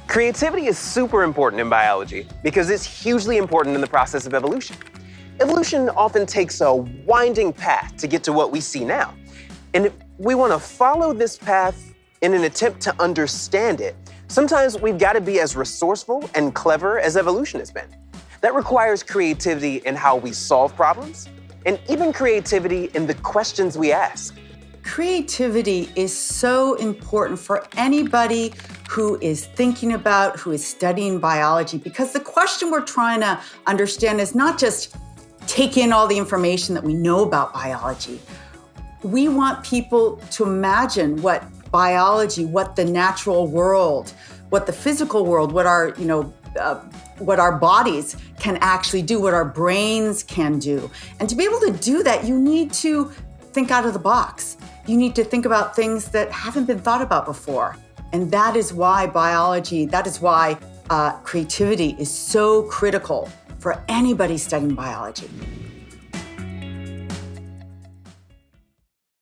Creativity is super important in biology because it's hugely important in the process of evolution. Evolution often takes a winding path to get to what we see now. And if we want to follow this path in an attempt to understand it, sometimes we've got to be as resourceful and clever as evolution has been. That requires creativity in how we solve problems, and even creativity in the questions we ask. Creativity is so important for anybody who is thinking about, who is studying biology, because the question we're trying to understand is not just take in all the information that we know about biology. We want people to imagine what biology, what the natural world, what the physical world, what our bodies can actually do, what our brains can do. And to be able to do that, you need to think out of the box. You need to think about things that haven't been thought about before. And that is why creativity is so critical for anybody studying biology.